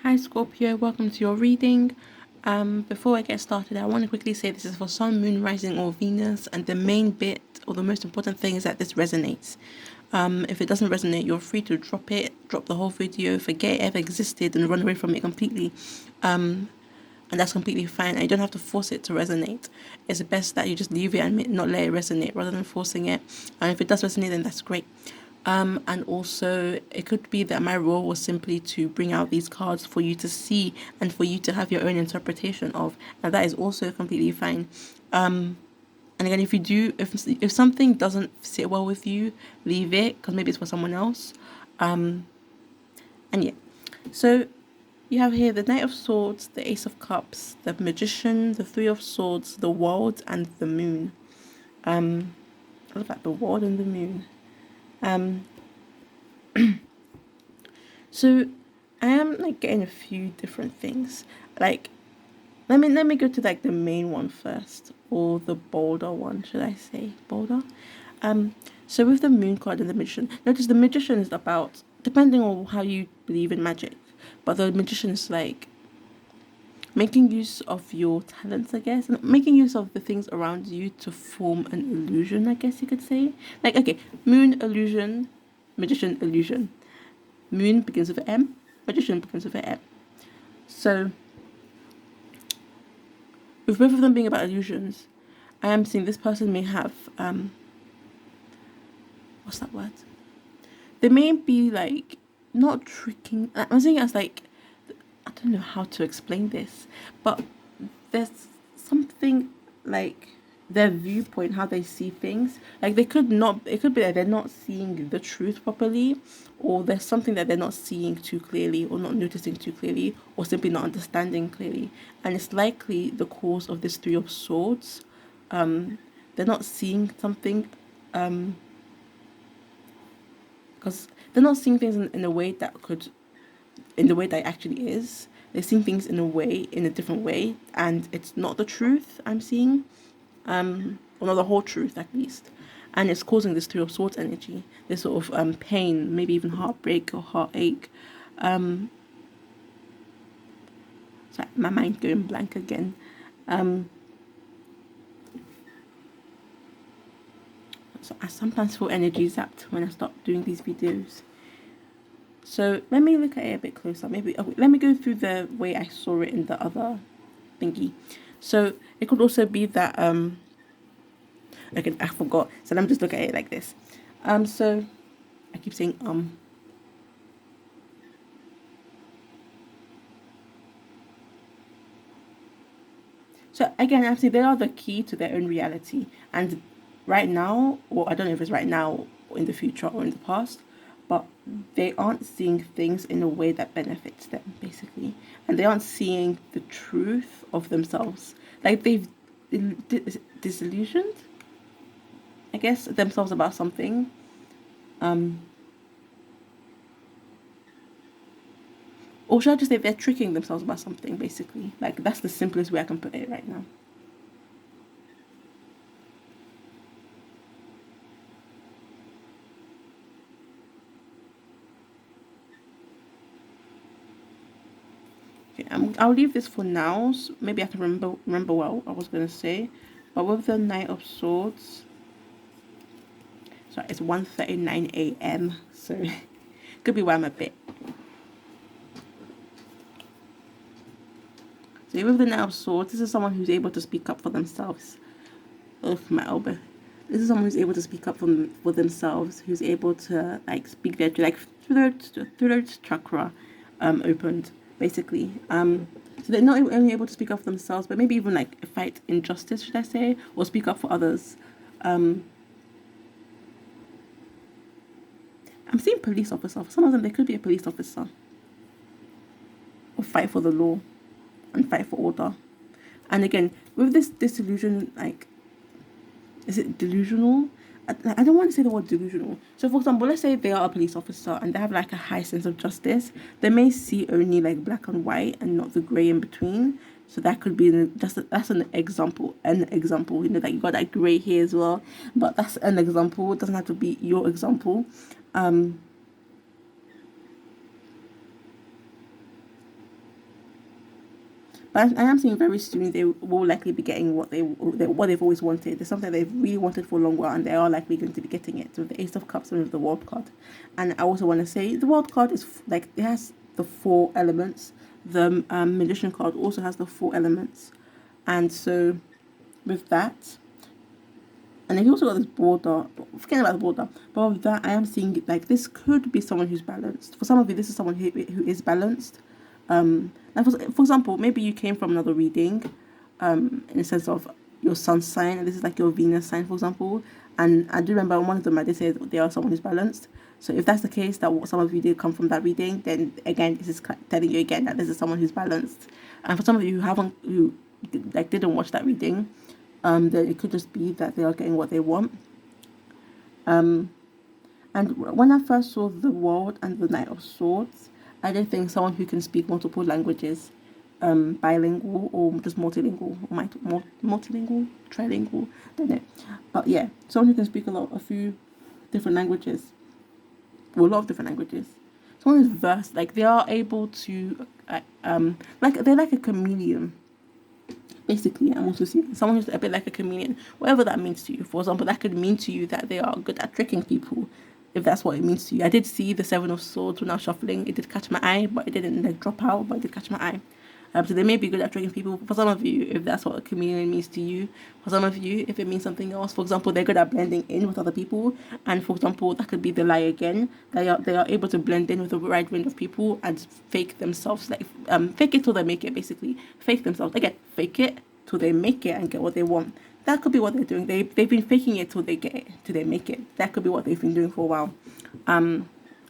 Hi Scorpio, welcome to your reading. Before I get started, I want to quickly say this is for Sun, Moon, Rising, or Venus, and the main bit or the most important thing is that this resonates. If it doesn't resonate, you're free to drop it, drop the whole video, forget it ever existed, and run away from it completely. And that's completely fine. And you don't have to force it to resonate. It's best that you just leave it and not let it resonate rather than forcing it. And if it does resonate, then that's great. And also, it could be that my role was simply to bring out these cards for you to see and for you to have your own interpretation of, and that is also completely fine. And again, if something doesn't sit well with you, leave it because maybe it's for someone else. And yeah, so you have here the Knight of Swords, the Ace of Cups, the Magician, the Three of Swords, the World, and the Moon. I love that, the World and the Moon. So I am like getting a few different things. Like let me go to like the main one first, or the bolder one, should I say bolder? So with the Moon card and the Magician, notice the Magician is about, depending on how you believe in magic, but the Magician is like making use of your talents, I guess, and making use of the things around you to form an illusion, I guess you could say. Like, okay, Moon illusion, Magician illusion. Moon begins with an M, Magician begins with an M. So, with both of them being about illusions, I am seeing this person may have, what's that word? They may be like, not tricking, I'm saying it as like, I don't know how to explain this, but there's something like their viewpoint, how they see things. Like they could not, it could be that they're not seeing the truth properly, or there's something that they're not seeing too clearly, or not noticing too clearly, or simply not understanding clearly. And it's likely the cause of this Three of Swords. They're not seeing something, because they're not seeing things in a way that could, in the way that it actually is. They're seeing things in a way, in a different way, and it's not the truth I'm seeing, or not the whole truth at least. And it's causing this Three of Swords energy, this sort of pain, maybe even heartbreak or heartache. Sorry, my mind going blank again. So I sometimes feel energy zapped when I stop doing these videos. So let me look at it a bit closer. Maybe let me go through the way I saw it in the other thingy. So it could also be that okay, I forgot. So let me just look at it like this. So I keep saying So again, actually, they are the key to their own reality. And right now, or I don't know if it's right now, or in the future, or in the past, but they aren't seeing things in a way that benefits them, basically. And they aren't seeing the truth of themselves. Like they've disillusioned, I guess, themselves about something. Or should I just say they're tricking themselves about something, basically? Like, that's the simplest way I can put it right now. Okay, I'll leave this for now. So maybe I can remember what I was going to say. But with the Knight of Swords, sorry, it's 1:39 a.m. So, could be why I'm a bit. So with the Knight of Swords, this is someone who's able to speak up for themselves. Oh, my elbow. This is someone who's able to speak up for themselves, who's able to like speak their like throat chakra opened, basically. So they're not only able to speak up for themselves, but maybe even like fight injustice, should I say, or speak up for others. I'm seeing police officer. For some of them, they could be a police officer, or fight for the law and fight for order. And again, with this disillusion, like, is it delusional? I don't want to say the word delusional. So, for example, let's say they are a police officer and they have like a high sense of justice. They may see only like black and white and not the grey in between. So that could be that's an example. An example, you know, that you got that grey here as well. But that's an example. It doesn't have to be your example. But I am seeing very soon they will likely be getting what they've always wanted. There's something they've really wanted for a long while, and they are likely going to be getting it with the Ace of Cups and with the World card. And I also want to say the World card is like it has the four elements. The Magician card also has the four elements, and so with that, and then you also got this border. Forgetting about the border, but with that, I am seeing like this could be someone who's balanced. For some of you, this is someone who is balanced. Like for example, maybe you came from another reading, in the sense of your sun sign, and this is like your Venus sign, for example. And I do remember one of them I did say they are someone who's balanced. So if that's the case, that some of you did come from that reading, then again, this is telling you again that this is someone who's balanced. And for some of you who like didn't watch that reading, then it could just be that they are getting what they want. And when I first saw the World and the Knight of Swords, I did think someone who can speak multiple languages, bilingual or just multilingual, or multilingual, trilingual, don't know. But yeah, someone who can speak a few different languages, or a lot of different languages. Someone who's versed, like they are able to, like they're like a chameleon. Basically, I'm also seeing someone who's a bit like a chameleon, whatever that means to you. For example, that could mean to you that they are good at tricking people, if that's what it means to you. I did see the Seven of Swords when I was shuffling. It did catch my eye, but it didn't like drop out, but it did catch my eye. So they may be good at tricking people. For some of you, if that's what a chameleon means to you. For some of you, if it means something else. For example, they're good at blending in with other people. And for example, that could be the lie again. They are able to blend in with a wide range of people and fake themselves. Like fake it till they make it, basically. Fake themselves. Again, fake it till they make it and get what they want. That could be what they're doing. They've been faking it till they get it, till they make it. That could be what they've been doing for a while. And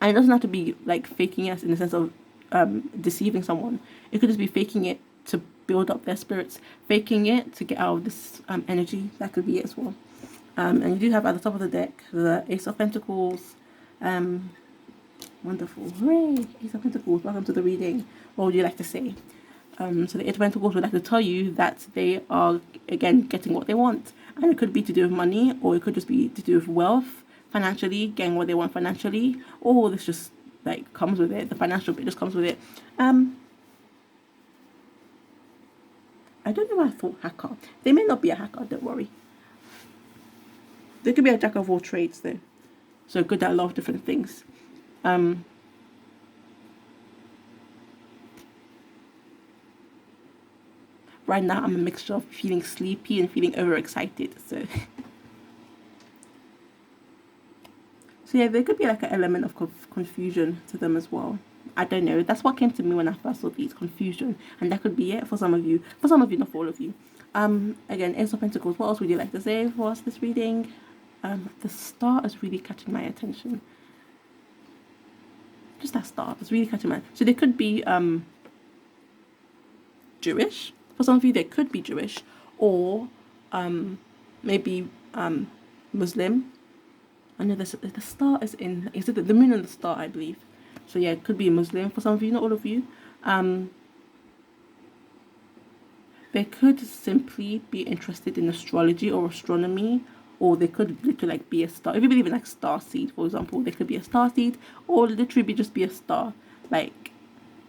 it doesn't have to be like faking it in the sense of deceiving someone. It could just be faking it to build up their spirits, faking it to get out of this energy. That could be it as well. And you do have at the top of the deck the Ace of Pentacles. Wonderful. Hooray! Ace of Pentacles. Welcome to the reading. What would you like to say? So the Eight of Pentacles would like to tell you that they are, again, getting what they want. And it could be to do with money, or it could just be to do with wealth, financially, getting what they want financially, or this just like comes with it. The financial bit just comes with it. I don't know why I thought hacker. They may not be a hacker, don't worry. They could be a jack of all trades though. So good at a lot of different things. Right now I'm a mixture of feeling sleepy and feeling overexcited. So yeah, there could be like an element of confusion to them as well. I don't know. That's what came to me when I first saw these, confusion. And that could be it for some of you. For some of you, not for all of you. Again, Ace of Pentacles. What else would you like to say for us this reading? The star is really catching my attention. Just that star is really catching my. So they could be Jewish. For some of you, they could be Jewish, or maybe Muslim. I know the star is in. Is it the moon and the star? I believe. So yeah, it could be a Muslim for some of you, not all of you. They could simply be interested in astrology or astronomy, or they could literally like be a star. If you believe in like star seed, for example, they could be a star seed, or literally just be a star, like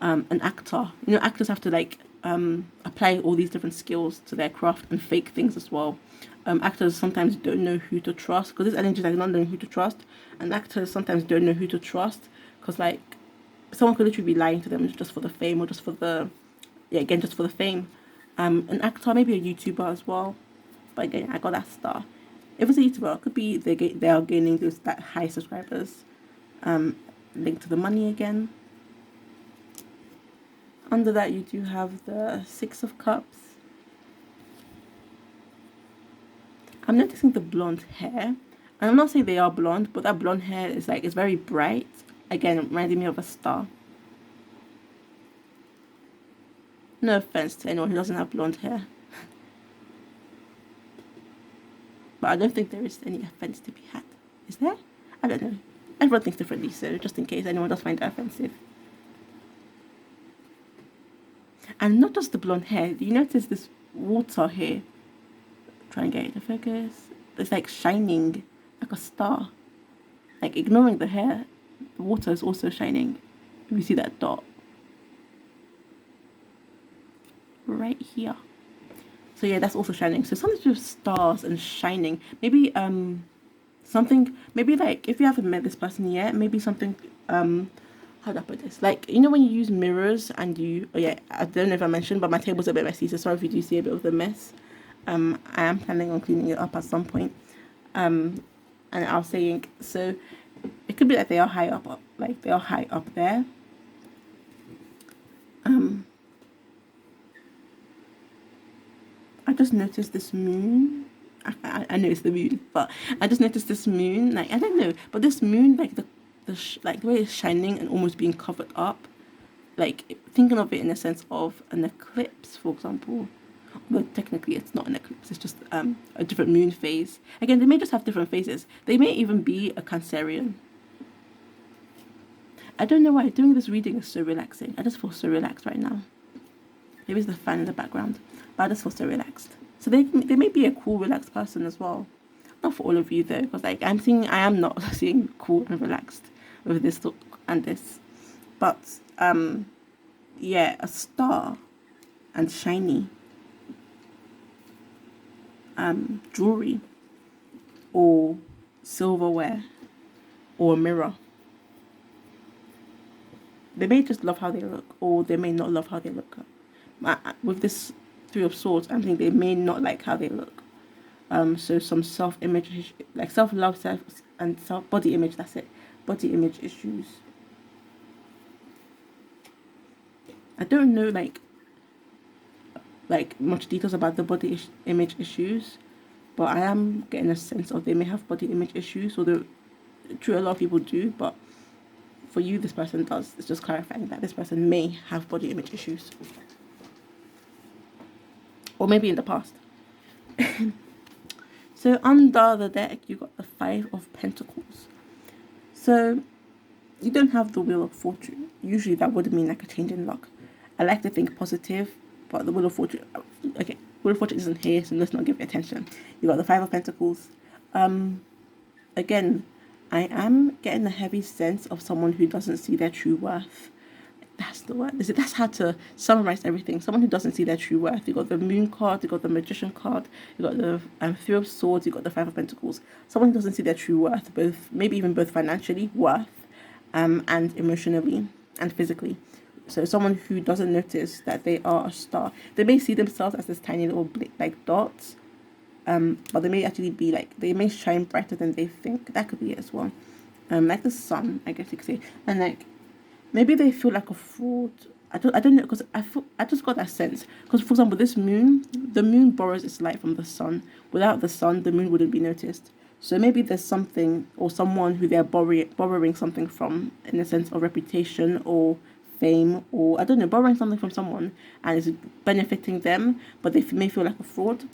an actor. You know, actors have to like apply all these different skills to their craft and fake things as well. Actors sometimes don't know who to trust, because this energy is like not knowing who to trust, and actors sometimes don't know who to trust, because like someone could literally be lying to them just for the fame, or just for the just for the fame. An actor, maybe a YouTuber as well, but again, I got that star. If it's a YouTuber, it could be they are gaining that high subscribers. Linked to the money again. Under that, you do have the Six of Cups. I'm noticing the blonde hair. And I'm not saying they are blonde, but that blonde hair is like, it's very bright. Again, reminding me of a star. No offense to anyone who doesn't have blonde hair. But I don't think there is any offense to be had. Is there? I don't know. Everyone thinks differently, so just in case anyone does find it offensive. And not just the blonde hair. Do you notice this water here? Try and get it to focus. It's like shining like a star. Like ignoring the hair, the water is also shining. If you see that dot. right here. So yeah, that's also shining. So something to do with stars and shining. Maybe something, maybe like if you haven't met this person yet, maybe something how do I put this? Like, you know, when you use mirrors and you, oh yeah, I don't know if I mentioned, but my table's a bit messy, so sorry if you do see a bit of the mess. I am planning on cleaning it up at some point. And I was saying, so it could be that they are high up, like they are high up there. I just noticed this moon. I know it's the moon, but I just noticed this moon. Like, I don't know, but this moon, like like the way it's shining and almost being covered up. Like, thinking of it in a sense of an eclipse, for example. But technically, it's not an eclipse. It's just a different moon phase. Again, they may just have different phases. They may even be a Cancerian. I don't know why doing this reading is so relaxing. I just feel so relaxed right now. Maybe it's the fan in the background, but I just feel so relaxed. So they may be a cool, relaxed person as well. Not for all of you though, because like I am not seeing cool and relaxed with this look and this. But yeah, a star and shiny jewelry or silverware or a mirror. They may just love how they look, or they may not love how they look. With this Three of Swords, I think they may not like how they look. So some self-image, like self-love, and self-body image. That's it. Body image issues. I don't know like much details about the body image issues, but I am getting a sense of they may have body image issues. Although, true, a lot of people do, but for you, this person does. It's just clarifying that this person may have body image issues, or maybe in the past. So under the deck, you got the Five of Pentacles. So you don't have the Wheel of Fortune. Usually that would mean like a change in luck. I like to think positive, but the Wheel of Fortune, okay, Wheel of Fortune isn't here, so let's not give it attention. You got the Five of Pentacles. Again, I am getting a heavy sense of someone who doesn't see their true worth. That's the word. That's how to summarize everything. Someone who doesn't see their true worth. You got the Moon card, you got the Magician card, you got the Three of Swords, you got the Five of Pentacles. Someone who doesn't see their true worth, maybe even both financially, worth, and emotionally and physically. So someone who doesn't notice that they are a star. They may see themselves as this tiny little like dots, but they may actually be like, they may shine brighter than they think. That could be it as well. Like the sun, I guess you could say, and like maybe they feel like a fraud. I don't know, because I just got that sense. Because for example, this moon, the moon borrows its light from the sun. Without the sun, the moon wouldn't be noticed. So maybe there's something or someone who they're borrowing something from, in a sense of reputation or fame, or I don't know, borrowing something from someone and it's benefiting them, but they may feel like a fraud.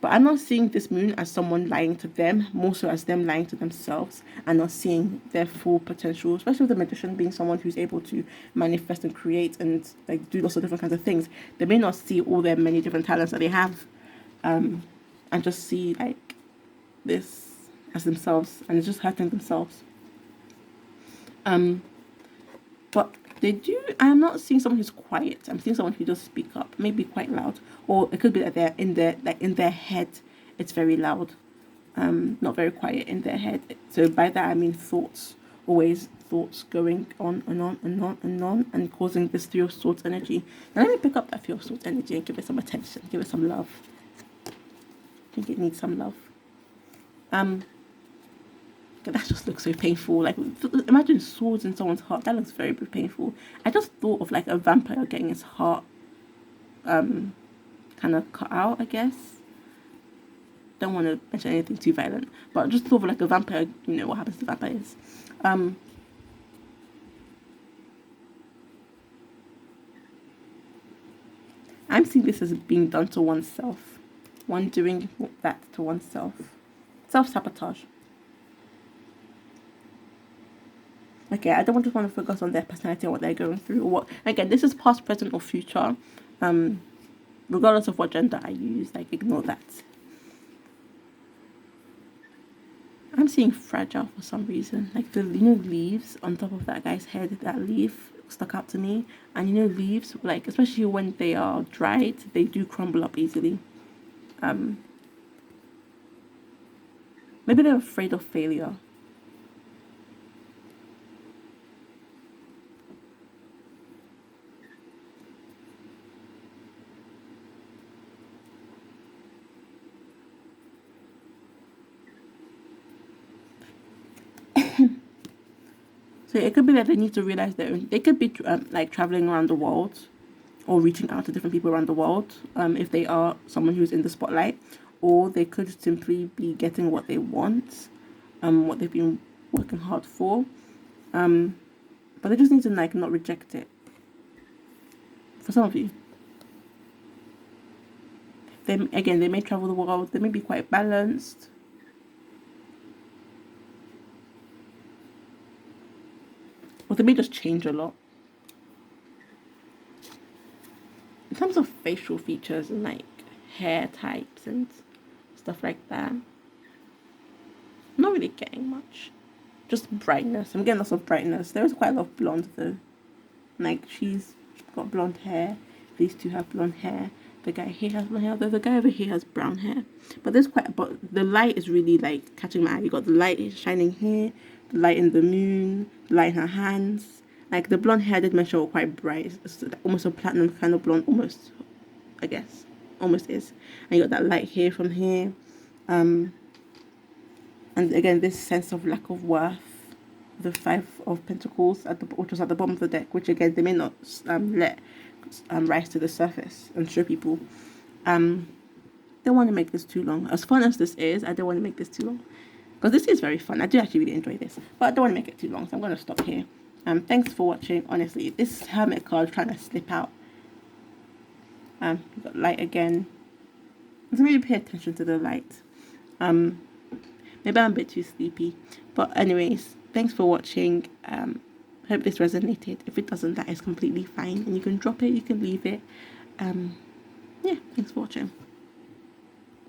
But I'm not seeing this moon as someone lying to them, more so as them lying to themselves and not seeing their full potential, especially with the Magician being someone who's able to manifest and create and like do lots of different kinds of things. They may not see all their many different talents that they have, and just see like this as themselves, and it's just hurting themselves. But they do. I'm not seeing someone who's quiet. I'm seeing someone who does speak up, maybe quite loud, or it could be that they're in their head. It's very loud, not very quiet in their head. So by that I mean thoughts, always thoughts going on and on and on and on, and causing this Three of Swords energy. Now let me pick up that Three of Swords energy and give it some attention, give it some love. I think it needs some love. That just looks so painful. Like, imagine swords in someone's heart. That looks very, very painful. I just thought of like a vampire getting his heart kind of cut out, I guess. Don't want to mention anything too violent, but just thought of like a vampire, you know what happens to vampires. I'm seeing this as being done to oneself. One doing that to oneself. Self-sabotage. Okay, I don't want to focus on their personality and what they're going through. Or what, again, this is past, present, or future. Regardless of what gender I use, like ignore that. I'm seeing fragile for some reason. Like the leaves on top of that guy's head, that leaf stuck out to me. And you know, leaves, like especially when they are dried, they do crumble up easily. Maybe they're afraid of failure. So it could be that they need to realize they could be like traveling around the world or reaching out to different people around the world if they are someone who's in the spotlight, or they could simply be getting what they want, what they've been working hard for, but they just need to like not reject it. For some of you, they may travel the world, they may be quite balanced, or they may just change a lot. In terms of facial features and like hair types and stuff like that, I'm not really getting much. Just brightness. I'm getting lots of brightness. There is quite a lot of blonde though. Like she's got blonde hair. These two have blonde hair. The guy here has blonde hair. The guy over here has brown hair. But the light is really like catching my eye. You got the light shining here, the light in the moon, the light in her hands. Like the blonde hair I did mention were quite bright. It's almost a platinum kind of blonde, almost, I guess. Almost is. And you got that light here from here. And again, this sense of lack of worth. The Five of Pentacles, which was at the bottom of the deck, which again, they may not let rise to the surface and show people. Don't want to make this too long. As fun as this is, I don't want to make this too long. Because this is very fun. I do actually really enjoy this. But I don't want to make it too long, so I'm going to stop here. Thanks for watching. Honestly, this Hermit card is trying to slip out. You've got light again. Let's maybe pay attention to the light. Maybe I'm a bit too sleepy. But anyways, thanks for watching. Hope this resonated. If it doesn't, that is completely fine. And you can drop it, you can leave it. Yeah, thanks for watching.